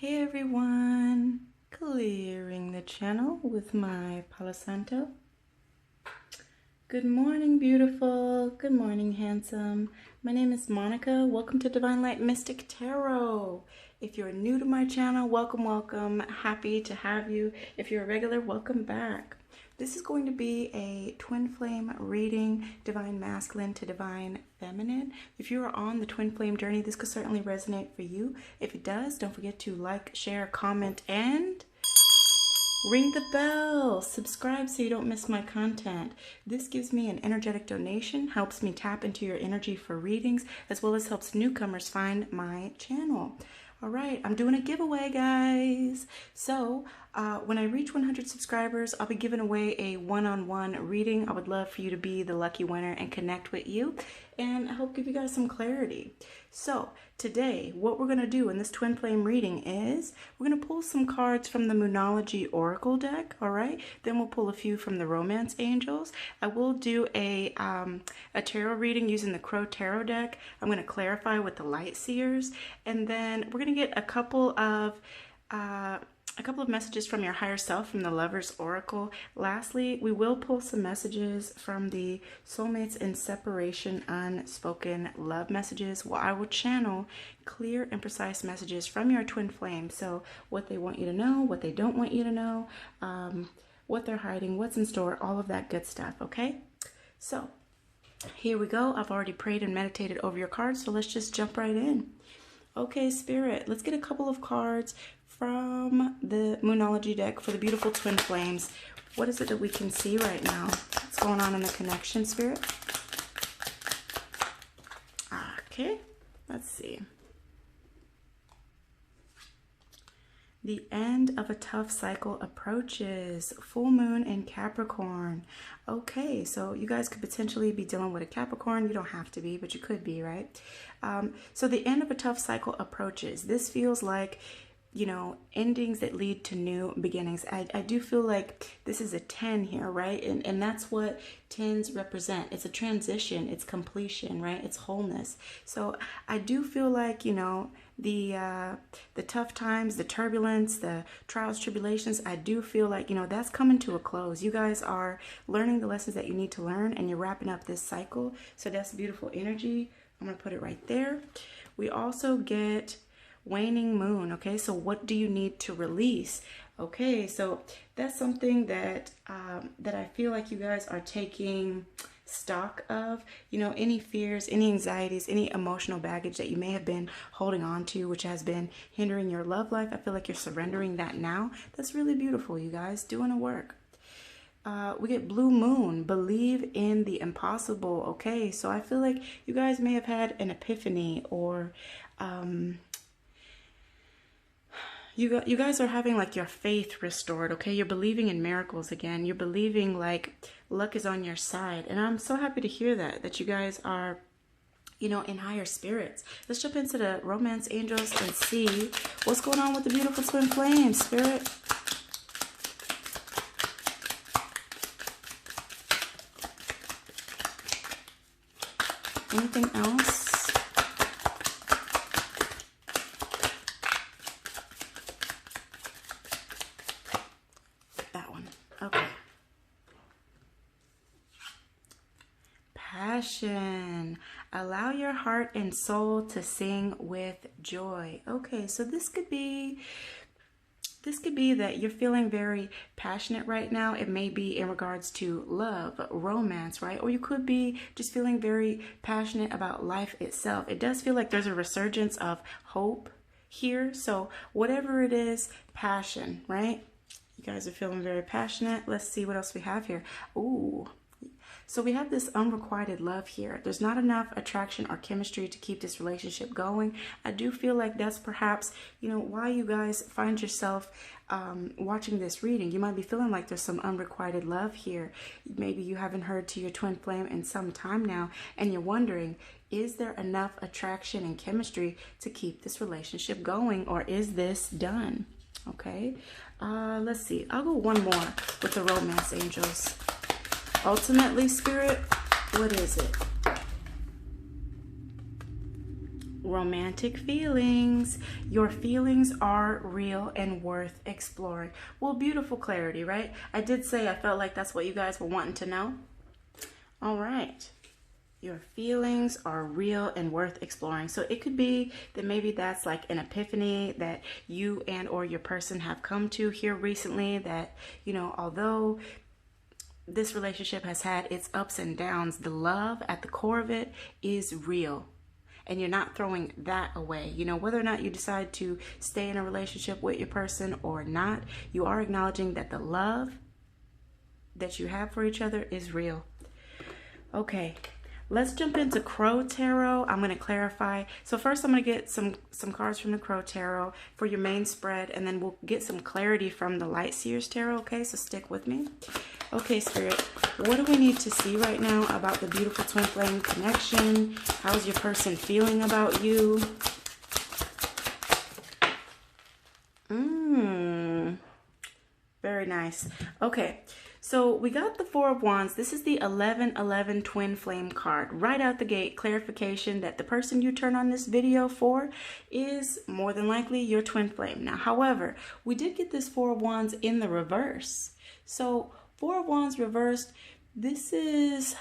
Hey everyone, clearing the channel with my Palo Santo. Good morning, beautiful. Good morning, handsome. My name is Monica. Welcome to Divine Light Mystic Tarot. If you're new to my channel, welcome, welcome. Happy to have you. If you're a regular, welcome back. This is going to be a twin flame reading, divine masculine to divine feminine. If you are on the twin flame journey, this could certainly resonate for you. If it does, don't forget to like, share, comment, and ring the bell. Subscribe so you don't miss my content. This gives me an energetic donation, helps me tap into your energy for readings, as well as helps newcomers find my channel. All right, I'm doing a giveaway, guys. So when I reach 100 subscribers, I'll be giving away a one-on-one reading. I would love for you to be the lucky winner and connect with you, and I hope give you guys some clarity. So today, what we're going to do in this twin flame reading is we're going to pull some cards from the Moonology Oracle deck, all right? Then we'll pull a few from the Romance Angels. I will do a tarot reading using the Crow Tarot deck. I'm going to clarify with the Light Seers, and then we're going to get a couple of messages from your higher self from the Lover's Oracle. Lastly, we will pull some messages from the Soulmates in Separation Unspoken Love messages. Well, I will channel clear and precise messages from your twin flame. So what they want you to know, what they don't want you to know, what they're hiding, what's in store, all of that good stuff, okay? So here we go. I've already prayed and meditated over your cards, so let's just jump right in. Okay, Spirit, let's get a couple of cards from the Moonology deck for the beautiful twin flames. What is it that we can see right now? What's going on in the connection, Spirit? Okay, let's see. The end of a tough cycle approaches. Full moon in Capricorn. Okay, so you guys could potentially be dealing with a Capricorn. You don't have to be, but you could be, right? So the end of a tough cycle approaches. This feels like, you know, endings that lead to new beginnings. I do feel like this is a 10 here, right? And that's what 10s represent. It's a transition, it's completion, right? It's wholeness. So I do feel like, you know, the tough times, the turbulence, the trials, tribulations, I do feel like, you know, that's coming to a close. You guys are learning the lessons that you need to learn, and you're wrapping up this cycle. So that's beautiful energy. I'm going to put it right there. We also get waning moon. Okay, so what do you need to release? Okay, so that's something that that I feel like you guys are taking stock of, you know, any fears, any anxieties, any emotional baggage that you may have been holding on to, which has been hindering your love life. I feel like you're surrendering that now. That's really beautiful, you guys, doing the work. We get blue moon, believe in the impossible. Okay, so I feel like you guys may have had an epiphany, or you guys are having like your faith restored. Okay, you're believing in miracles again. You're believing like luck is on your side, and I'm so happy to hear that you guys are, you know, in higher spirits. Let's jump into the Romance Angels and see what's going on with the beautiful twin flames, Spirit. Anything else? That one. Okay. Passion. Allow your heart and soul to sing with joy. Okay, so this could be that you're feeling very passionate right now. It may be in regards to love, romance, right? Or you could be just feeling very passionate about life itself. It does feel like there's a resurgence of hope here. So whatever it is, passion, right? You guys are feeling very passionate. Let's see what else we have here. Ooh. So we have this unrequited love here. There's not enough attraction or chemistry to keep this relationship going. I do feel like that's perhaps, you know, why you guys find yourself watching this reading. You might be feeling like there's some unrequited love here. Maybe you haven't heard to your twin flame in some time now, and you're wondering, is there enough attraction and chemistry to keep this relationship going, or is this done? Okay, let's see. I'll go one more with the Romance Angels. Ultimately, Spirit, what is it? romantic feelings. Your feelings are real and worth exploring. Well, beautiful clarity, right? I did say I felt like that's what you guys were wanting to know. All right. Your feelings are real and worth exploring. So it could be that maybe that's like an epiphany that you and or your person have come to here recently, that, you know, although this relationship has had its ups and downs, the love at the core of it is real. And you're not throwing that away. You know, whether or not you decide to stay in a relationship with your person or not, you are acknowledging that the love that you have for each other is real. Okay. Let's jump into Crow Tarot. I'm going to clarify. So first I'm going to get some cards from the Crow Tarot for your main spread, and then we'll get some clarity from the Light Seers Tarot, okay? So stick with me. Okay, Spirit, what do we need to see right now about the beautiful twin flame connection? How's your person feeling about you? Very nice. Okay. So we got the Four of Wands. This is the 1111 twin flame card. Right out the gate, clarification that the person you turn on this video for is more than likely your twin flame. Now, however, we did get this Four of Wands in the reverse. So Four of Wands reversed, this is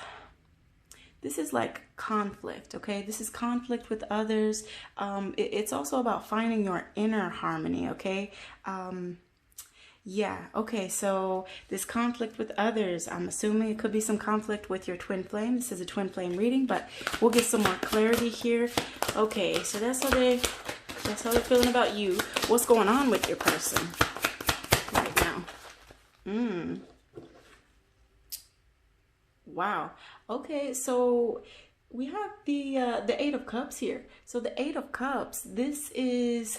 like conflict, okay? This is conflict with others. It's also about finding your inner harmony, okay? Yeah, okay, so this conflict with others, I'm assuming it could be some conflict with your twin flame. This is a twin flame reading, but we'll get some more clarity here. Okay, so that's how they're feeling about you. What's going on with your person right now? Wow. Okay, so we have the Eight of Cups here. So the Eight of Cups, this is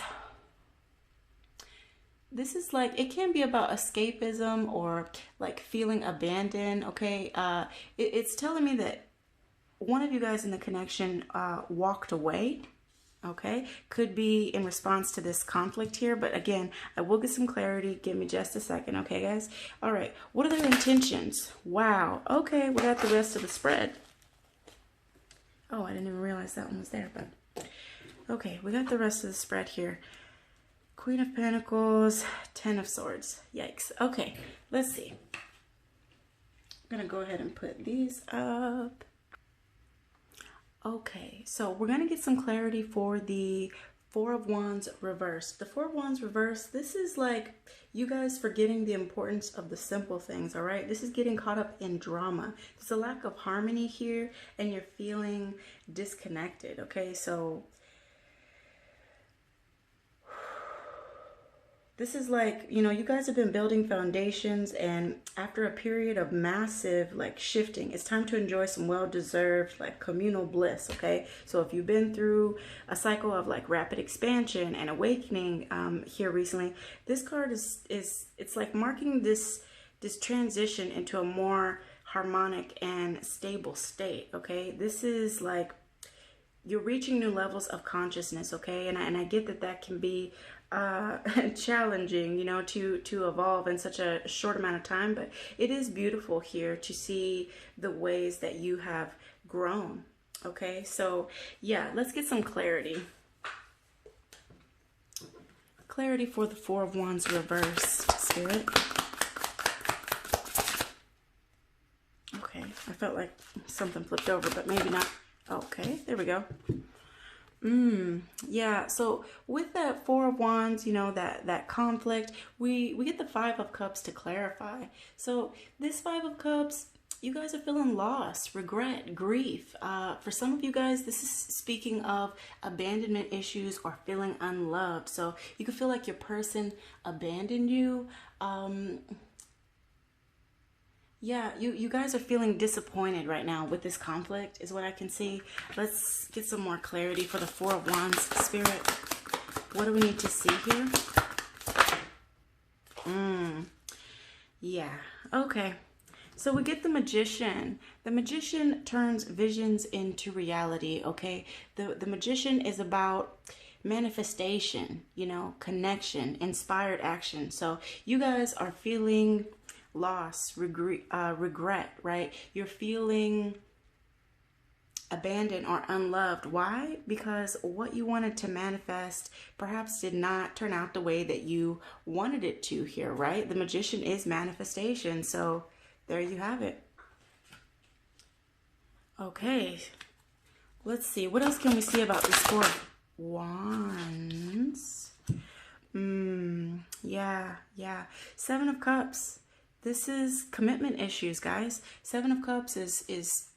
like, it can be about escapism or like feeling abandoned, okay? It's telling me that one of you guys in the connection walked away, okay? Could be in response to this conflict here, but again, I will get some clarity. Give me just a second, okay, guys? All right, what are their intentions? Wow, okay, we got the rest of the spread. Oh, I didn't even realize that one was there, but okay, we got the rest of the spread here. Queen of Pentacles, Ten of Swords. Yikes. Okay, let's see. I'm going to go ahead and put these up. Okay, so we're going to get some clarity for the Four of Wands reverse. The Four of Wands reverse, this is like you guys forgetting the importance of the simple things, all right? This is getting caught up in drama. There's a lack of harmony here, and you're feeling disconnected, okay? So this is like, you know, you guys have been building foundations, and after a period of massive like shifting, it's time to enjoy some well-deserved like communal bliss, okay? So if you've been through a cycle of like rapid expansion and awakening here recently, this card is it's like marking this transition into a more harmonic and stable state, okay? This is like you're reaching new levels of consciousness, okay? And I get that can be challenging, you know, to evolve in such a short amount of time, but it is beautiful here to see the ways that you have grown, okay? So yeah, let's get some clarity. Clarity for the Four of Wands reverse, Spirit. Okay, I felt like something flipped over, but maybe not. Okay, there we go. Yeah, so with that Four of Wands, you know, that conflict, we get the Five of Cups to clarify. So this Five of Cups, you guys are feeling loss, regret, grief. For some of you guys, this is speaking of abandonment issues or feeling unloved. So you can feel like your person abandoned you. Yeah, you guys are feeling disappointed right now with this conflict is what I can see. Let's get some more clarity for the Four of Wands, Spirit. What do we need to see here? Yeah, okay. So we get the Magician. The Magician turns visions into reality, okay? The Magician is about manifestation, you know, connection, inspired action. So you guys are feeling loss, regret, right? You're feeling abandoned or unloved. Why? Because what you wanted to manifest perhaps did not turn out the way that you wanted it to here, right? The Magician is manifestation. So there you have it. Okay. Let's see. What else can we see about this Four of Wands? Yeah. Seven of Cups. This is commitment issues, guys. Seven of Cups is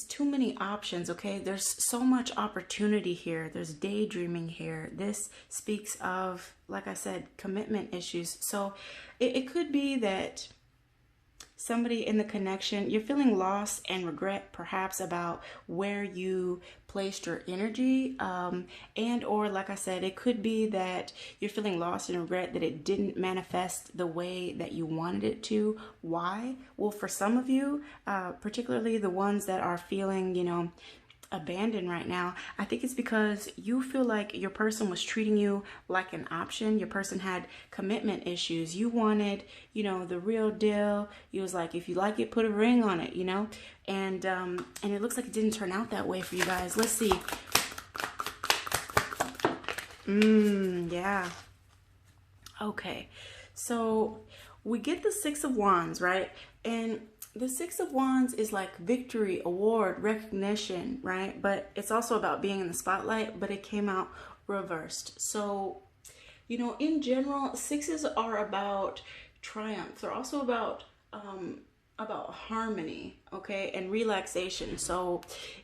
too many options, okay? There's so much opportunity here. There's daydreaming here. This speaks of, like I said, commitment issues. So it could be that somebody in the connection, you're feeling lost and regret perhaps about where you placed your energy, and or like I said, it could be that you're feeling lost and regret that it didn't manifest the way that you wanted it to. Why? Well, for some of you, particularly the ones that are feeling, you know, abandoned right now, I think it's because you feel like your person was treating you like an option. Your person had commitment issues. You wanted, you know, the real deal. You was like, if you like it, put a ring on it, you know, and it looks like it didn't turn out that way for you guys. Let's see. Yeah. Okay. So we get the Six of Wands, right? And the Six of Wands is like victory, award, recognition, right? But it's also about being in the spotlight, but it came out reversed. So, you know, in general, sixes are about triumph. They're also about harmony, okay, and relaxation. So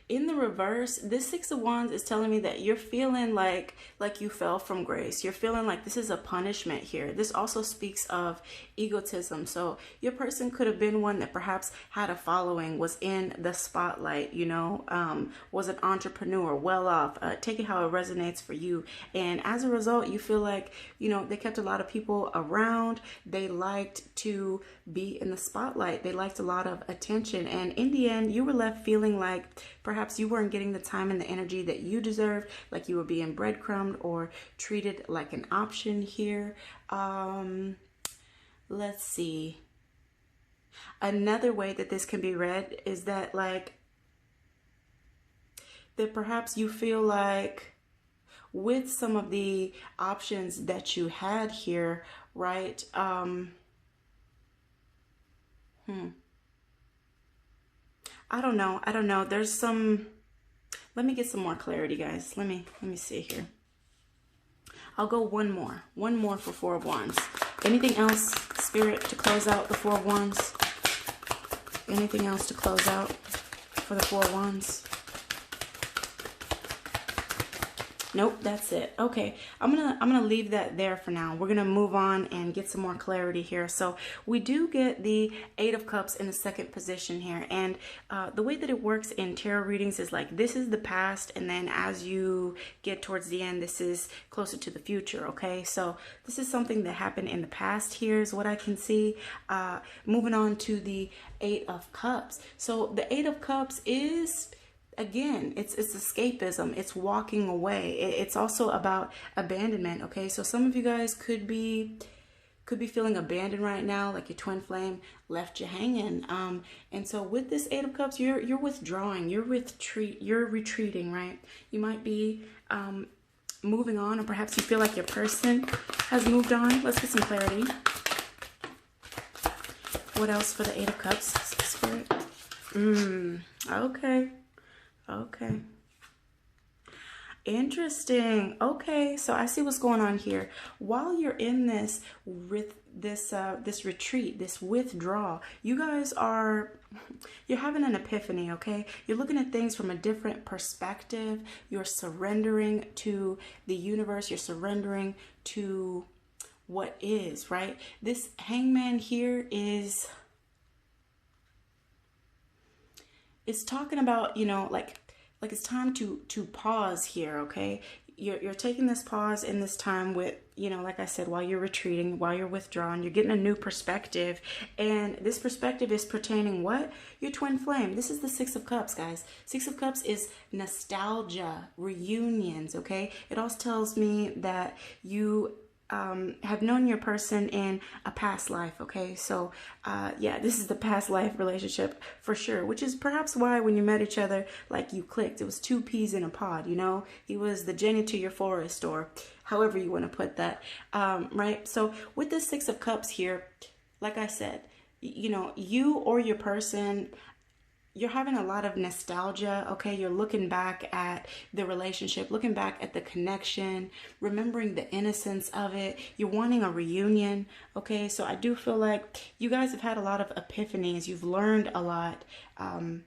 in the reverse, this Six of Wands is telling me that you're feeling like you fell from grace. You're feeling like this is a punishment here. This also speaks of egotism. So your person could have been one that perhaps had a following, was in the spotlight, you know, was an entrepreneur, well off. Take it how it resonates for you. And as a result, you feel like, you know, they kept a lot of people around. They liked to be in the spotlight. They liked a lot of attention. And in the end, you were left feeling like perhaps you weren't getting the time and the energy that you deserved, like you were being breadcrumbed or treated like an option here. Let's see. Another way that this can be read is that that perhaps you feel like with some of the options that you had here, right? I don't know. There's some, let me get some more clarity, guys. Let me see here. I'll go one more for Four of Wands. Anything else, Spirit, to close out the Four of Wands? Anything else to close out for the Four of Wands? Nope, that's it. Okay, I'm gonna leave that there for now. We're gonna move on and get some more clarity here. So we do get the Eight of Cups in the second position here, and the way that it works in tarot readings is like this is the past, and then as you get towards the end, this is closer to the future. Okay, so this is something that happened in the past. Here's what I can see. Moving on to the Eight of Cups. So the Eight of Cups is, again, it's escapism. It's walking away. It's also about abandonment. Okay, so some of you guys could be feeling abandoned right now, like your twin flame left you hanging. And so with this Eight of Cups, you're withdrawing, you're retreating, right? You might be moving on, or perhaps you feel like your person has moved on. Let's get some clarity. What else for the Eight of Cups, Spirit? Okay. Interesting. Okay, so I see what's going on here. While you're in this retreat, this withdrawal, you guys you're having an epiphany, okay? You're looking at things from a different perspective. You're surrendering to the universe. You're surrendering to what is, right? This Hangman here is talking about, you know, like it's time to pause here, okay? You're taking this pause in this time with, you know, like I said, while you're retreating, while you're withdrawn, you're getting a new perspective. And this perspective is pertaining what? Your twin flame. This is the Six of Cups, guys. Six of Cups is nostalgia, reunions, okay? It also tells me that you have known your person in a past life, okay? So, yeah, this is the past life relationship for sure, which is perhaps why when you met each other, like, you clicked. It was two peas in a pod, you know? He was the Jenny to your forest, or however you want to put that, right? So with the Six of Cups here, like I said, you know, you or your person, you're having a lot of nostalgia, okay? You're looking back at the relationship, looking back at the connection, remembering the innocence of it. You're wanting a reunion, okay? So I do feel like you guys have had a lot of epiphanies. You've learned a lot, and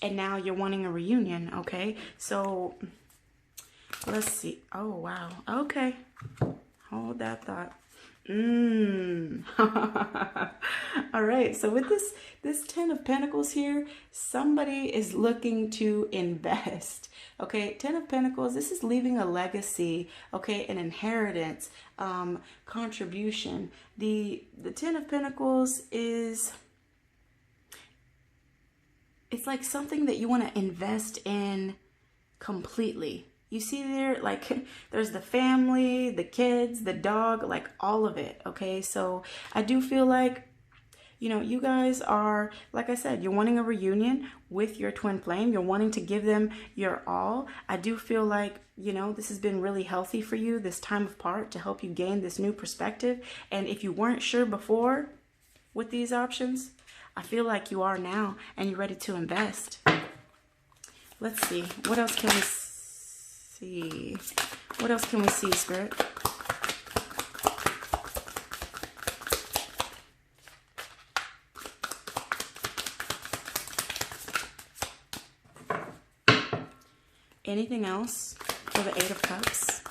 now you're wanting a reunion, okay? So let's see. Oh, wow. Okay. Hold that thought. All right, so with this Ten of Pentacles here, somebody is looking to invest. Okay, Ten of Pentacles, this is leaving a legacy, okay, an inheritance, contribution. The Ten of Pentacles is, it's like something that you want to invest in completely. You see there, like, there's the family, the kids, the dog, like all of it, okay? So I do feel like, you know, you guys are, like I said, you're wanting a reunion with your twin flame. You're wanting to give them your all. I do feel like, you know, this has been really healthy for you, this time apart, to help you gain this new perspective. And if you weren't sure before with these options, I feel like you are now, and you're ready to invest. Let's see. What else can we see? What else can we see, Spirit? Anything else for the Eight of Cups?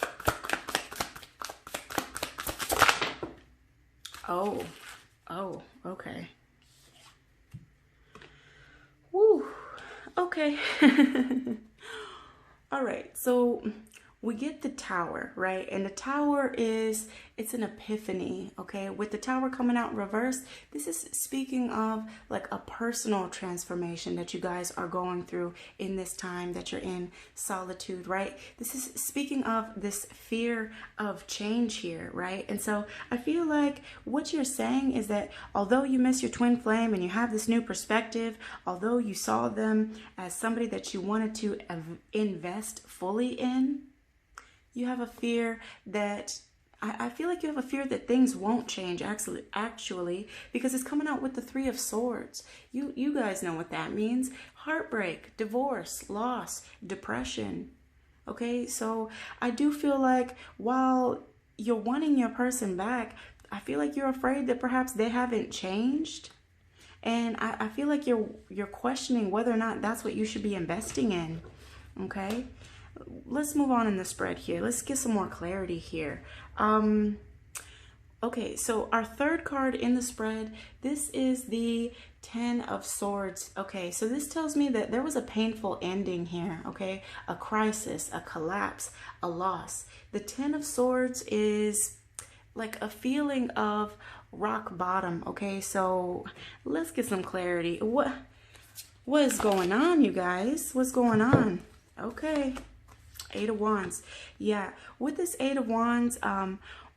Oh, okay. Woo, okay. All right, so we get the Tower, right? And the Tower is, it's an epiphany, okay? With the Tower coming out in reverse, this is speaking of like a personal transformation that you guys are going through in this time that you're in solitude, right? This is speaking of this fear of change here, right? And so I feel like what you're saying is that although you miss your twin flame and you have this new perspective, although you saw them as somebody that you wanted to invest fully in, you have a fear that, I feel like you have a fear that things won't change actually, because it's coming out with the Three of Swords. You guys know what that means. Heartbreak, divorce, loss, depression. Okay, so I do feel like while you're wanting your person back, I feel like you're afraid that perhaps they haven't changed. And I feel like you're questioning whether or not that's what you should be investing in. Okay, let's move on in the spread here. Let's get some more clarity here. Okay, so our third card in the spread, this is the Ten of Swords. Okay, so this tells me that there was a painful ending here, okay? A crisis, a collapse, a loss. The Ten of Swords is like a feeling of rock bottom, okay? So let's get some clarity. What is going on, you guys? What's going on? Okay, Eight of Wands. Yeah, with this Eight of Wands,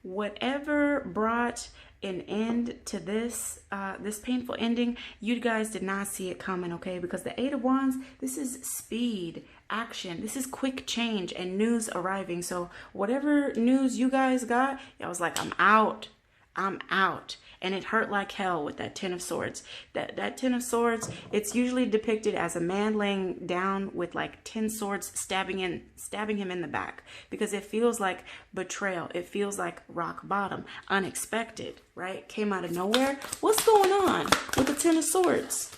whatever brought an end to this this painful ending, you guys did not see it coming, okay? Because the Eight of Wands, this is speed, action. This is quick change and news arriving. So whatever news you guys got, I was like, I'm out. And it hurt like hell with that Ten of Swords. That Ten of Swords, it's usually depicted as a man laying down with like 10 swords stabbing him in the back, because it feels like betrayal. It feels like rock bottom, unexpected, right? Came out of nowhere. What's going on with the Ten of Swords?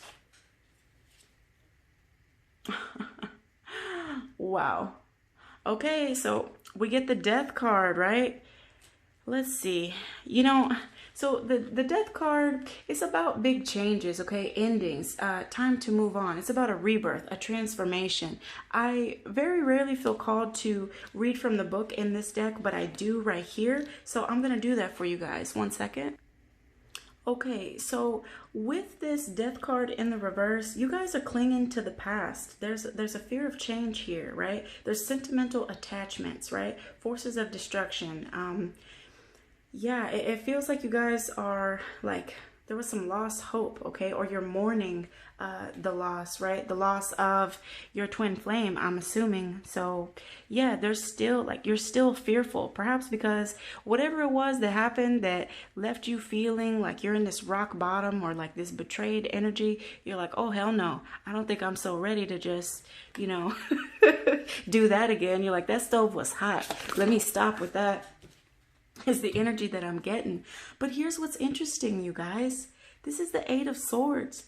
Wow. Okay, so we get the Death card, right? Let's see. You know, so the Death card is about big changes, okay? Endings, time to move on. It's about a rebirth, a transformation. I very rarely feel called to read from the book in this deck, but I do right here. So I'm going to do that for you guys. One second. Okay, so with this Death card in the reverse, you guys are clinging to the past. There's a fear of change here, right? There's sentimental attachments, right? Forces of destruction. yeah, it feels like you guys are like, there was some lost hope, okay? Or you're mourning the loss, right? The loss of your twin flame, I'm assuming. So yeah, there's still like, you're still fearful, perhaps because whatever it was that happened that left you feeling like you're in this rock bottom or like this betrayed energy, you're like, oh hell no, I don't think I'm so ready to just, you know, do that again. You're like, that stove was hot, let me stop with that, is the energy that I'm getting. But here's what's interesting, you guys. This is the Eight of Swords.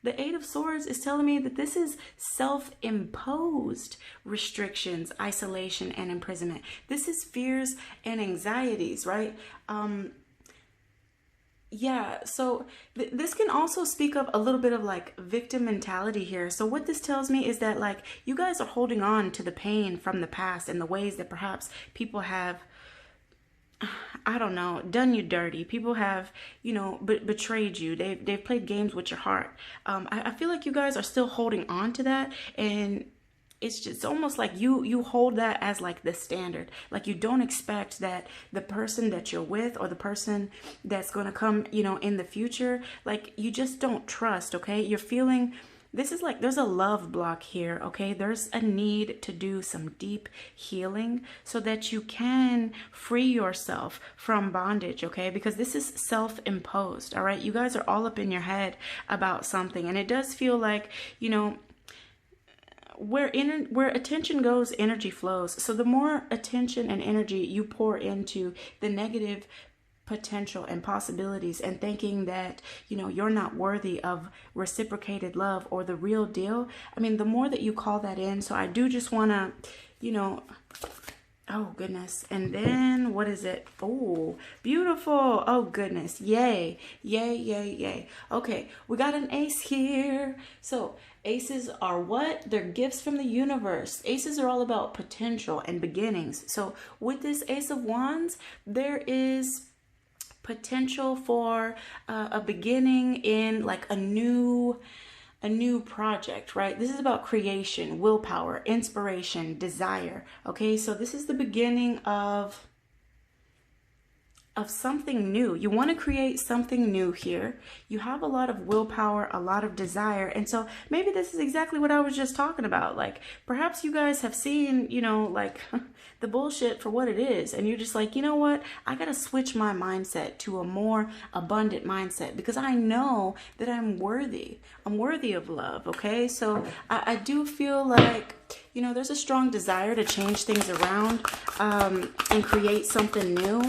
The Eight of Swords is telling me that this is self-imposed restrictions, isolation, and imprisonment. This is fears and anxieties, right? Yeah, so this can also speak of a little bit of like victim mentality here. So what this tells me is that like you guys are holding on to the pain from the past and the ways that perhaps people have, I don't know, done you dirty. People have, you know, betrayed you. They've played games with your heart. I feel like you guys are still holding on to that, and it's just almost like you hold that as like the standard. Like you don't expect that the person that you're with or the person that's going to come, you know, in the future, like you just don't trust, okay? You're feeling, this is like, there's a love block here, okay? There's a need to do some deep healing so that you can free yourself from bondage, okay? Because this is self-imposed, all right? You guys are all up in your head about something, and it does feel like, you know, where attention goes, energy flows. So the more attention and energy you pour into the negative potential and possibilities and thinking that, you know, you're not worthy of reciprocated love or the real deal, I mean, the more that you call that in. So I do just want to, you know, oh goodness. And then what is it? Oh, beautiful. Oh goodness. Yay. Yay, yay, yay. Okay, we got an ace here. So aces are what? They're gifts from the universe. Aces are all about potential and beginnings. So with this Ace of Wands, there is potential for a beginning in like a new project, right? This is about creation, willpower, inspiration, desire. Okay, so this is the beginning of something new. You want to create something new here. You have a lot of willpower, a lot of desire. And so maybe this is exactly what I was just talking about. Like perhaps you guys have seen, you know, like the bullshit for what it is. And you're just like, you know what? I got to switch my mindset to a more abundant mindset because I know that I'm worthy. I'm worthy of love. Okay. So I do feel like, you know, there's a strong desire to change things around and create something new.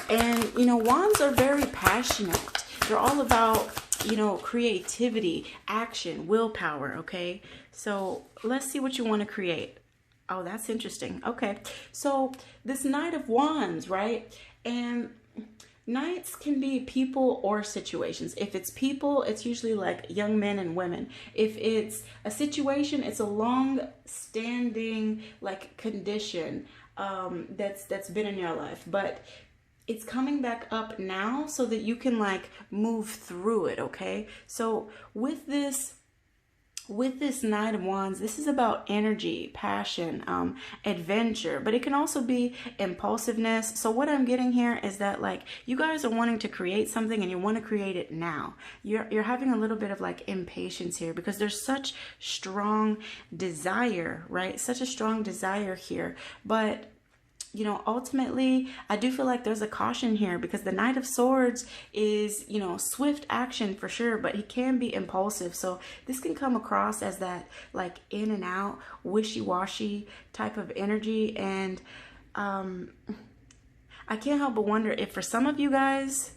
And, you know, wands are very passionate. They're all about, you know, creativity, action, willpower, okay? So let's see what you want to create. Oh, that's interesting. Okay, so this Knight of Wands, right? And Knights can be people or situations. If it's people, it's usually like young men and women. If it's a situation, it's a long-standing like condition that's been in your life. But it's coming back up now so that you can like move through it, okay? So with this Knight of Wands, this is about energy, passion, adventure, but it can also be impulsiveness. So what I'm getting here is that like you guys are wanting to create something and you want to create it now. You're having a little bit of like impatience here because there's such strong desire, right? Such a strong desire here, but you know, ultimately, I do feel like there's a caution here because the Knight of Swords is, you know, swift action for sure, but he can be impulsive. So this can come across as that like in and out, wishy-washy type of energy. And I can't help but wonder if for some of you guys,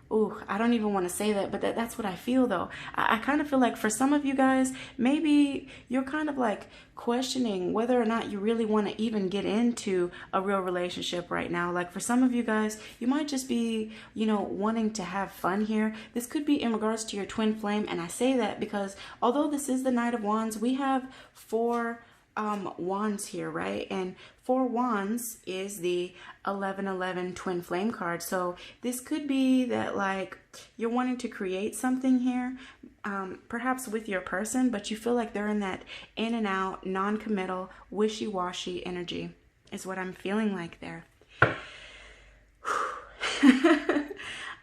ooh, I don't even want to say that, but that's what I feel though. I kind of feel like for some of you guys, maybe you're kind of like questioning whether or not you really want to even get into a real relationship right now. Like for some of you guys, you might just be, you know, wanting to have fun here. This could be in regards to your twin flame. And I say that because although this is the Knight of Wands, we have 4 wands here, right? And 4 wands is the 1111 twin flame card. So this could be that like you're wanting to create something here, perhaps with your person, but you feel like they're in that in and out, non-committal, wishy-washy energy is what I'm feeling like there.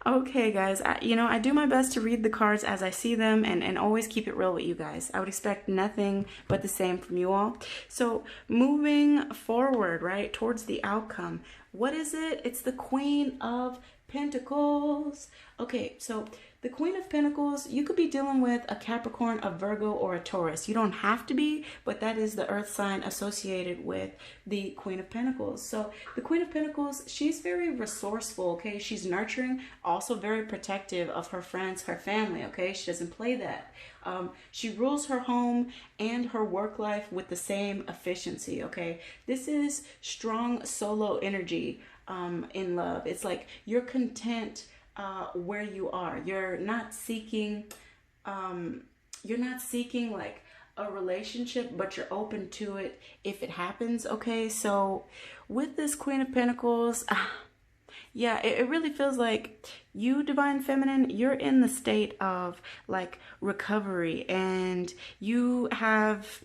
Okay, guys, I do my best to read the cards as I see them and always keep it real with you guys. I would expect nothing but the same from you all. So moving forward, right, towards the outcome, what is it? It's the Queen of Pentacles. Okay, so the Queen of Pentacles, you could be dealing with a Capricorn, a Virgo, or a Taurus. You don't have to be, but that is the earth sign associated with the Queen of Pentacles. So the Queen of Pentacles, she's very resourceful, okay? She's nurturing, also very protective of her friends, her family, okay? She doesn't play that. She rules her home and her work life with the same efficiency, okay? This is strong solo energy in love. It's like you're content where you are. You're not seeking like a relationship, but you're open to it if it happens, okay? So with this Queen of Pentacles, yeah, it really feels like you, Divine Feminine, you're in the state of like recovery, and you have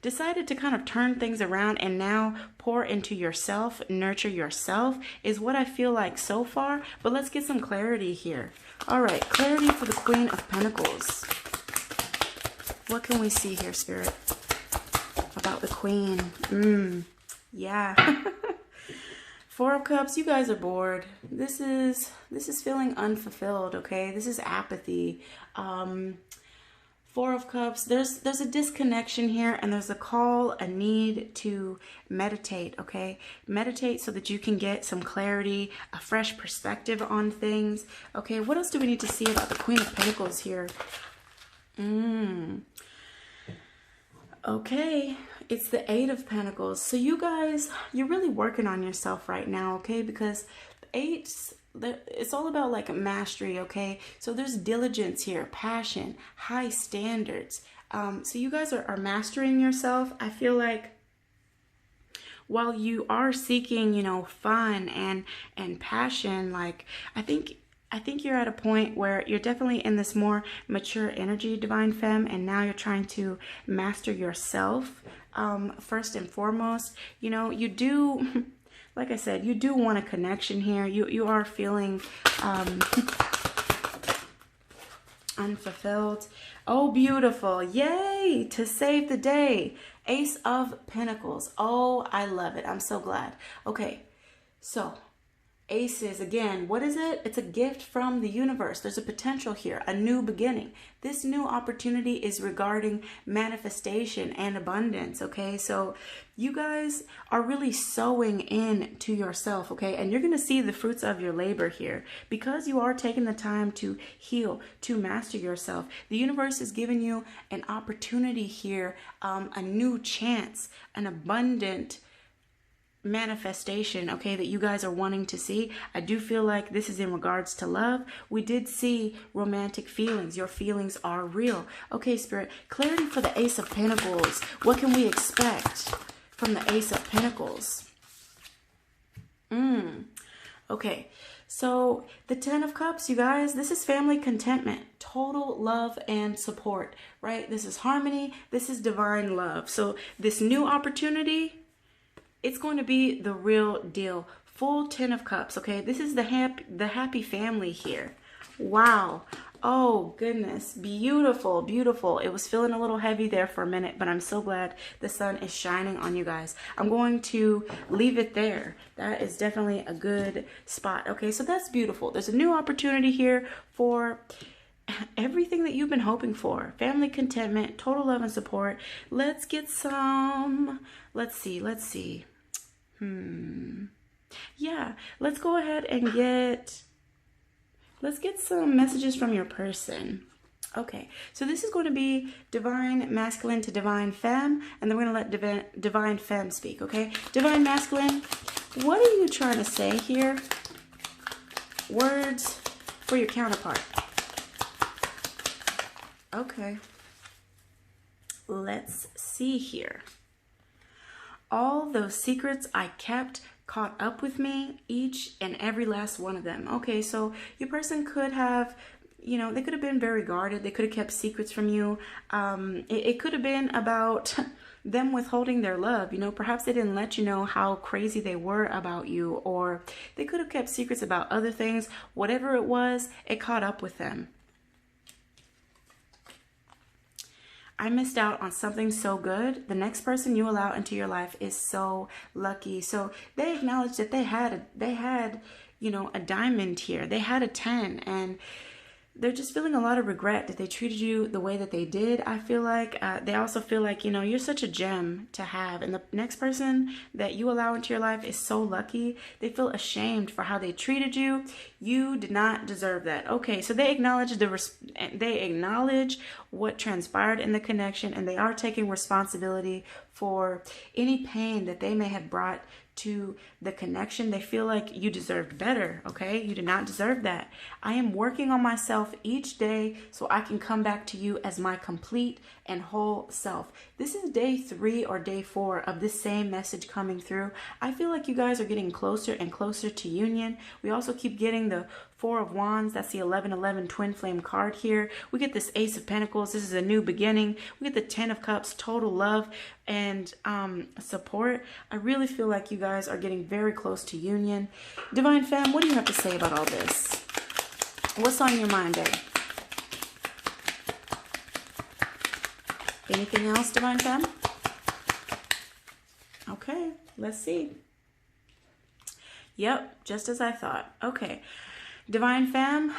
decided to kind of turn things around and now pour into yourself, nurture yourself is what I feel like so far. But let's get some clarity here. All right, clarity for the Queen of Pentacles. What can we see here, Spirit, about the Queen? Yeah. Four of Cups, you guys are bored. This is feeling unfulfilled, okay? This is apathy. Four of Cups, there's a disconnection here, and there's a call, a need to meditate, okay? Meditate so that you can get some clarity, a fresh perspective on things, okay? What else do we need to see about the Queen of Pentacles here? Okay, it's the Eight of Pentacles. So you guys, you're really working on yourself right now, okay? Because eights, it's all about like mastery, okay? So there's diligence here, passion, high standards. So you guys are mastering yourself. I feel like while you are seeking, fun and passion, like I think you're at a point where you're definitely in this more mature energy, Divine Femme, and now you're trying to master yourself first and foremost. You do, like I said, you do want a connection here. You are feeling unfulfilled. Oh, beautiful. Yay, to save the day. Ace of Pentacles. Oh, I love it. I'm so glad. Okay, so Aces, again, what is it? It's a gift from the universe. There's a potential here, a new beginning. This new opportunity is regarding manifestation and abundance, okay? So you guys are really sowing in to yourself, okay? And you're going to see the fruits of your labor here because you are taking the time to heal, to master yourself. The universe is giving you an opportunity here, a new chance, an abundant manifestation, okay, that you guys are wanting to see. I do feel like this is in regards to love. We did see romantic feelings. Your feelings are real. Okay, Spirit, clarity for the Ace of Pentacles. What can we expect from the Ace of Pentacles? Okay, so the Ten of Cups, you guys, this is family contentment, total love and support, right? This is harmony. This is divine love. So this new opportunity, it's going to be the real deal. Full 10 of Cups, okay? This is the happy family here. Wow. Oh, goodness. Beautiful, beautiful. It was feeling a little heavy there for a minute, but I'm so glad the sun is shining on you guys. I'm going to leave it there. That is definitely a good spot. Okay, so that's beautiful. There's a new opportunity here for everything that you've been hoping for. Family contentment, total love and support. Let's get some, let's see. Yeah, let's go ahead and let's get some messages from your person. Okay, so this is going to be Divine Masculine to Divine Femme, and then we're going to let Divine Femme speak, okay? Divine Masculine, what are you trying to say here? Words for your counterpart. Okay, let's see here. All those secrets I kept caught up with me, each and every last one of them. Okay, so your person could have, you know, they could have been very guarded. They could have kept secrets from you. It could have been about them withholding their love. You know, perhaps they didn't let you know how crazy they were about you, or they could have kept secrets about other things. Whatever it was, it caught up with them. I missed out on something so good. The next person you allow into your life is so lucky. So they acknowledged that they had, you know, a diamond here. They had a 10, and they're just feeling a lot of regret that they treated you the way that they did. I feel like they also feel like, you know, you're such a gem to have. And the next person that you allow into your life is so lucky. They feel ashamed for how they treated you. You did not deserve that. Okay, so they acknowledge what transpired in the connection, and they are taking responsibility for any pain that they may have brought to the connection. They feel like you deserved better. Okay, you did not deserve that. I am working on myself each day so I can come back to you as my complete and whole self. This is day 3 or day 4 of this same message coming through. I feel like you guys are getting closer and closer to union. We also keep getting the 4 of Wands. That's the 1111 twin flame card here. We get this Ace of Pentacles. This is a new beginning. We get the 10 of Cups, total love and support. I really feel like you guys are getting very close to union. Divine Femme, what do you have to say about all this? What's on your mind, babe? Anything else, Divine Femme? Okay, let's see. Yep, just as I thought. Okay, Divine Femme,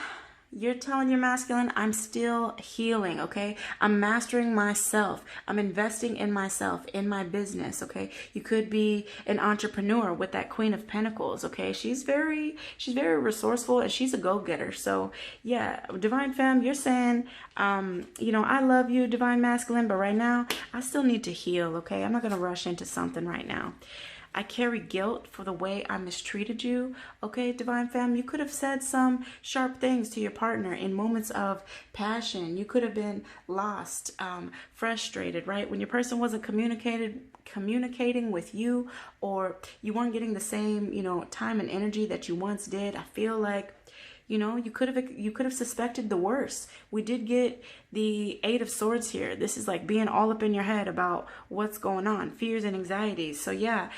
you're telling your masculine, I'm still healing, okay? I'm mastering myself. I'm investing in myself, in my business, okay? You could be an entrepreneur with that Queen of Pentacles, okay? She's very resourceful, and she's a go-getter. So, yeah, Divine Femme, you're saying, you know, I love you, Divine Masculine, but right now, I still need to heal, okay? I'm not going to rush into something right now. I carry guilt for the way I mistreated you. Okay, Divine Femme, you could have said some sharp things to your partner in moments of passion. You could have been lost, frustrated, right? When your person wasn't communicating with you, or you weren't getting the same, you know, time and energy that you once did. I feel like, you know, you could have suspected the worst. We did get the 8 of Swords here. This is like being all up in your head about what's going on, fears and anxieties. So yeah,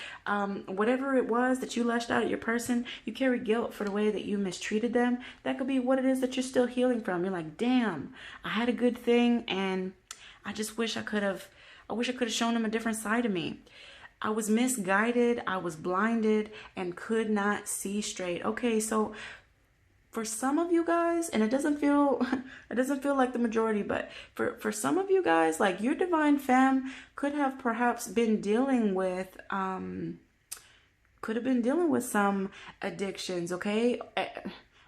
whatever it was that you lashed out at your person, you carry guilt for the way that you mistreated them. That could be what it is that you're still healing from. You're like, damn, I had a good thing, and I just wish I could have shown them a different side of me. I was misguided, I was blinded, and could not see straight. Okay, so for some of you guys, and it doesn't feel like the majority, but for some of you guys, like your Divine Femme could have perhaps been dealing with some addictions, okay?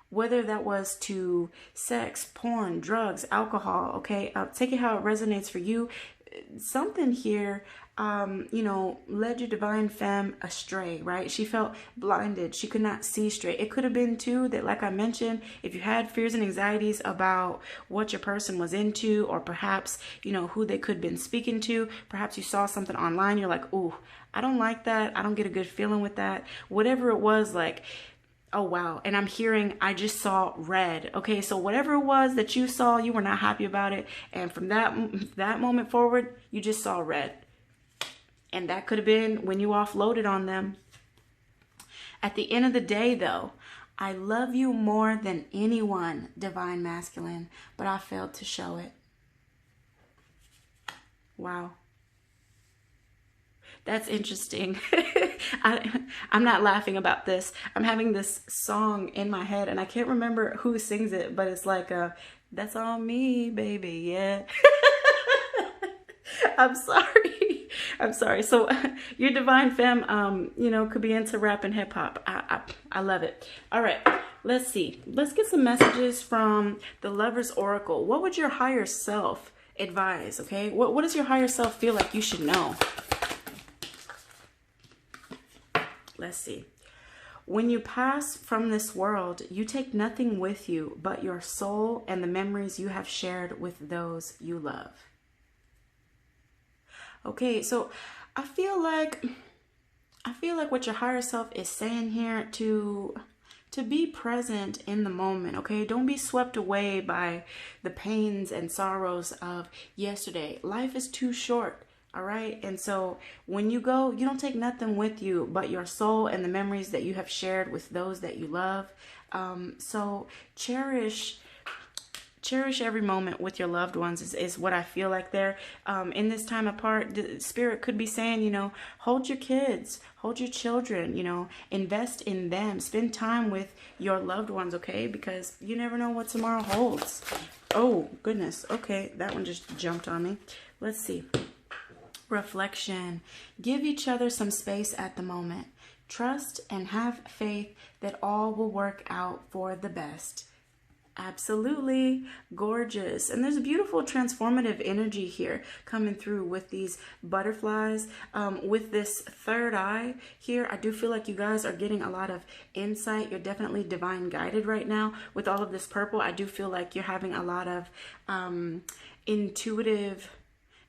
Whether that was to sex, porn, drugs, alcohol, okay? Take it how it resonates for you. Something here, you know, led your Divine Femme astray, right? She felt blinded. She could not see straight. It could have been too that, like I mentioned, if you had fears and anxieties about what your person was into, or perhaps, you know, who they could have been speaking to, perhaps you saw something online, you're like, ooh, I don't like that. I don't get a good feeling with that. Whatever it was, like, oh wow, and I'm hearing, I just saw red. Okay, so whatever it was that you saw, you were not happy about it, and from that moment forward, you just saw red. And that could have been when you offloaded on them. At the end of the day, though, I love you more than anyone, Divine Masculine, but I failed to show it. Wow. That's interesting. I'm not laughing about this. I'm having this song in my head, and I can't remember who sings it, but it's like, that's on me, baby, yeah. I'm sorry. I'm sorry. So your Divine Femme, you know, could be into rap and hip hop. I love it. All right, let's see. Let's get some messages from the Lover's Oracle. What would your higher self advise? Okay, what does your higher self feel like you should know? Let's see. When you pass from this world, you take nothing with you but your soul and the memories you have shared with those you love. Okay, so I feel like what your higher self is saying here to to be present in the moment, okay? Don't be swept away by the pains and sorrows of yesterday. Life is too short, all right? And so when you go, you don't take nothing with you but your soul and the memories that you have shared with those that you love. So cherish every moment with your loved ones is what I feel like there. In this time apart, the spirit could be saying, you know, hold your kids, hold your children, you know, invest in them, spend time with your loved ones, okay? Because you never know what tomorrow holds. Oh, goodness. Okay, that one just jumped on me. Let's see. Reflection. Give each other some space at the moment. Trust and have faith that all will work out for the best. Absolutely gorgeous. And there's a beautiful transformative energy here coming through with these butterflies. With this third eye here, I do feel like you guys are getting a lot of insight. You're definitely divine guided right now. With all of this purple, I do feel like you're having a lot of intuitive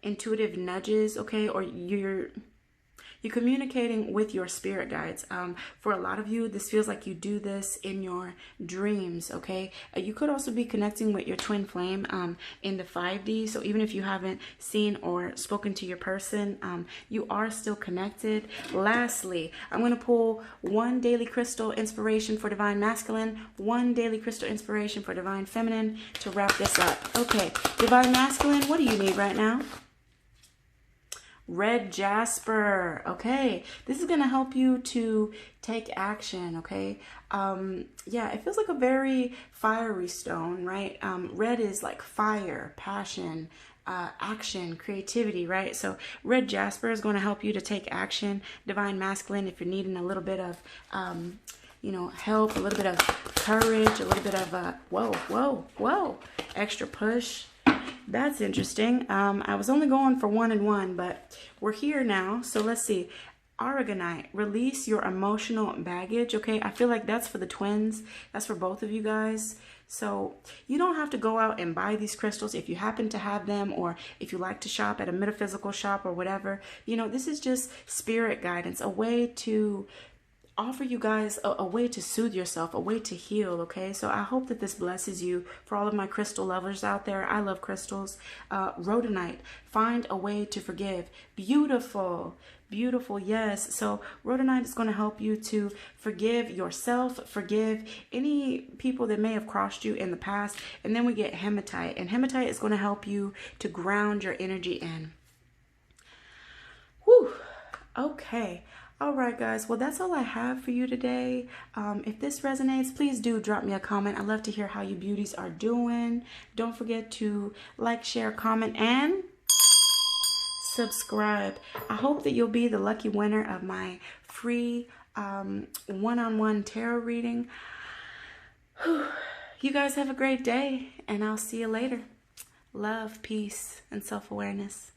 nudges, okay? Or you're communicating with your spirit guides. For a lot of you, this feels like you do this in your dreams, okay? You could also be connecting with your twin flame in the 5D. So even if you haven't seen or spoken to your person, you are still connected. Lastly, I'm going to pull one daily crystal inspiration for divine masculine, one daily crystal inspiration for divine feminine to wrap this up. Okay, divine masculine, what do you need right now? Red jasper. Okay, this is going to help you to take action, okay? Yeah, it feels like a very fiery stone, right? Red is like fire, passion, action, creativity, right? So red jasper is going to help you to take action. Divine masculine, if you're needing a little bit of you know, help, a little bit of courage, a little bit of whoa, extra push. That's interesting. I was only going for 1 and 1, but we're here now. So let's see. Aragonite, release your emotional baggage. Okay, I feel like that's for the twins. That's for both of you guys. So you don't have to go out and buy these crystals if you happen to have them, or if you like to shop at a metaphysical shop or whatever. You know, this is just spirit guidance, a way to offer you guys a way to soothe yourself, a way to heal, okay? So I hope that this blesses you. For all of my crystal lovers out there, I love crystals. Rhodonite, find a way to forgive. Beautiful, beautiful, yes. So Rhodonite is going to help you to forgive yourself, forgive any people that may have crossed you in the past. And then we get hematite, and hematite is going to help you to ground your energy in. Whew, okay. All right, guys. Well, that's all I have for you today. If this resonates, please do drop me a comment. I'd love to hear how you beauties are doing. Don't forget to like, share, comment, and subscribe. I hope that you'll be the lucky winner of my free one-on-one tarot reading. You guys have a great day, and I'll see you later. Love, peace, and self-awareness.